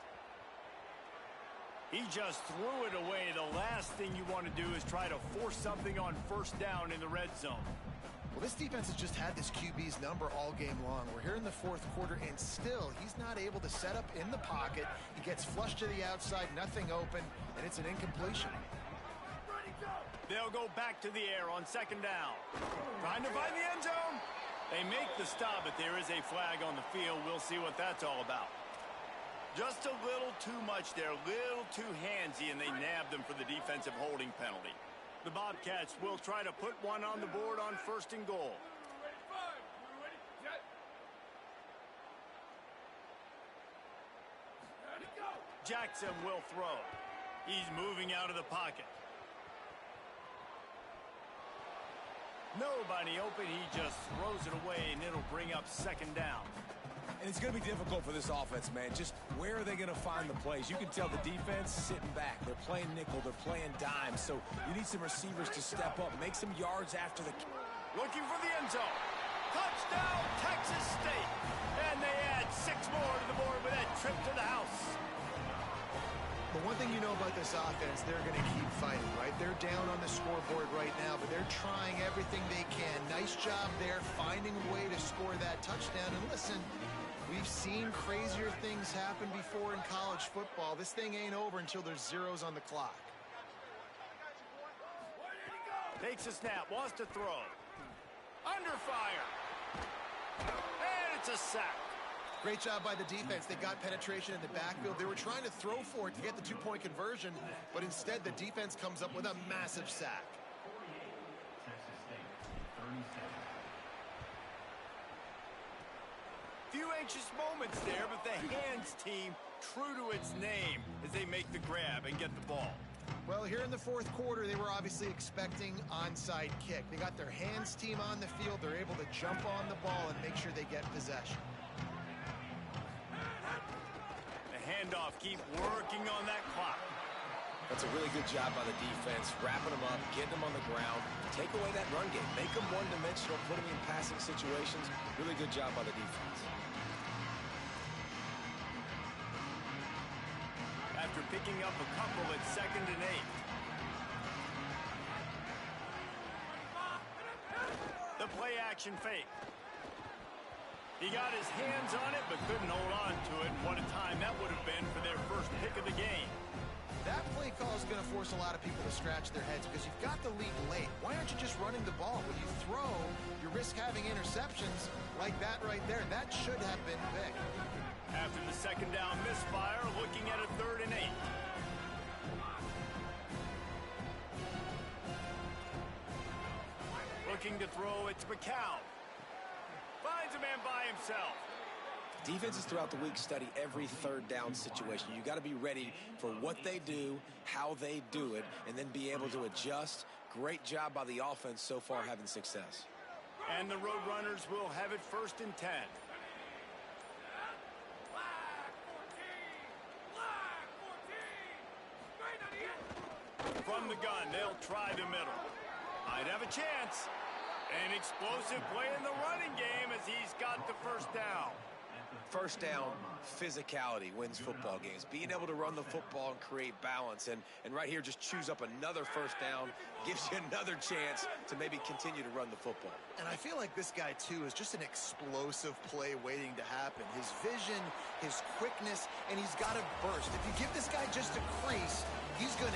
[SPEAKER 1] He just threw it away. The last thing you want to do is try to force something on first down in the red zone.
[SPEAKER 3] Well, this defense has just had this QB's number all game long. We're here in the fourth quarter, and still, he's not able to set up in the pocket. He gets flushed to the outside, nothing open, and it's an incompletion.
[SPEAKER 1] They'll go back to the air on second down. Trying to find the end zone. They make the stop, but there is a flag on the field. We'll see what that's all about. Just a little too much there, a little too handsy, and they nab them for the defensive holding penalty. The Bobcats will try to put one on the board on first and goal. Jackson will throw. He's moving out of the pocket. Nobody open. He just throws it away, and it'll bring up second down.
[SPEAKER 4] And it's going to be difficult for this offense, man. Just where are they going to find the plays? You can tell the defense sitting back. They're playing nickel. They're playing dime. So you need some receivers to step up, make some yards after the...
[SPEAKER 1] Looking for the end zone. Touchdown, Texas State. And they add 6 more to the board with that trip to the house.
[SPEAKER 3] The one thing you know about this offense, they're going to keep fighting, right? They're down on the scoreboard right now, but they're trying everything they can. Nice job there, finding a way to score that touchdown. And listen, we've seen crazier things happen before in college football. This thing ain't over until there's zeros on the clock.
[SPEAKER 1] Takes a snap, wants to throw. Under fire. And it's a sack.
[SPEAKER 3] Great job by the defense. They got penetration in the backfield. They were trying to throw for it to get the 2-point conversion, but instead the defense comes up with a massive sack.
[SPEAKER 1] Few anxious moments there, but the hands team true to its name as they make the grab and get the ball.
[SPEAKER 3] Well, here in the fourth quarter, they were obviously expecting onside kick. They got their hands team on the field. They're able to jump on the ball and make sure they get possession.
[SPEAKER 1] Handoff, keep working on that clock.
[SPEAKER 4] That's a really good job by the defense, wrapping them up, getting them on the ground, take away that run game, make them one-dimensional, put them in passing situations. Really good job by the defense.
[SPEAKER 1] After picking up a couple at 2nd and 8. The play action fake. He got his hands on it, but couldn't hold on to it. What a time that would have been for their first pick of the game.
[SPEAKER 3] That play call is going to force a lot of people to scratch their heads because you've got the lead late. Why aren't you just running the ball? When you throw, you risk having interceptions like that right there. That should have been big.
[SPEAKER 1] After the second down misfire, looking at a 3rd and 8. Looking to throw, it's McCown. Finds a man by himself.
[SPEAKER 4] Defenses throughout the week study every 3rd down situation. You got to be ready for what they do, how they do it, and then be able to adjust. Great job by the offense so far having success.
[SPEAKER 1] And the Roadrunners will have it 1st and 10. From the gun, they'll try the middle. Might have a chance. An explosive play in the running game as he's got the 1st down.
[SPEAKER 4] 1st down, physicality wins football games. Being able to run the football and create balance. And right here, just choose up another 1st down, gives you another chance to maybe continue to run the football.
[SPEAKER 3] And I feel like this guy, too, is just an explosive play waiting to happen. His vision, his quickness, and he's got a burst. If you give this guy just a crease, he's going to